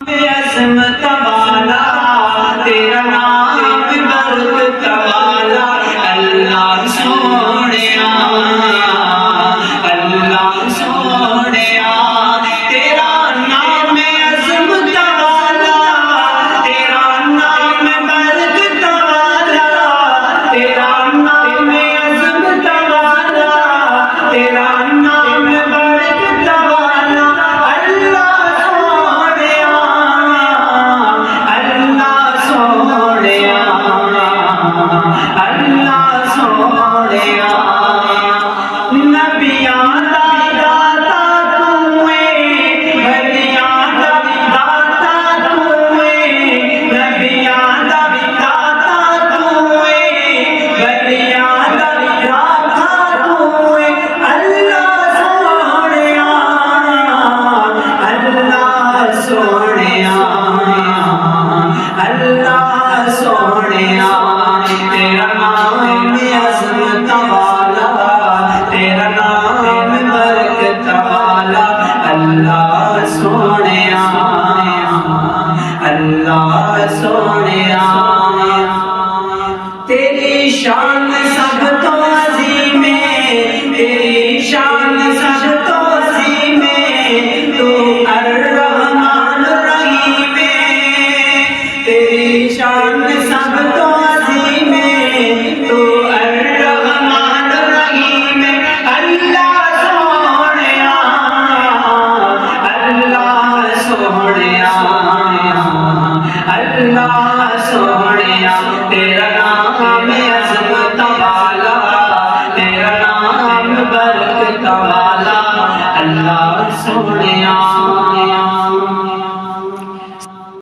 عظمت والا تیرا نام برکت والا اللہ سونیا، اللہ سونیا تیرا نام عظمت والا، تیرا نام برکت والا، تیرا نام عظمت والا، تیرا نام برکت والا اللہ اللہ سونیا، تیری شان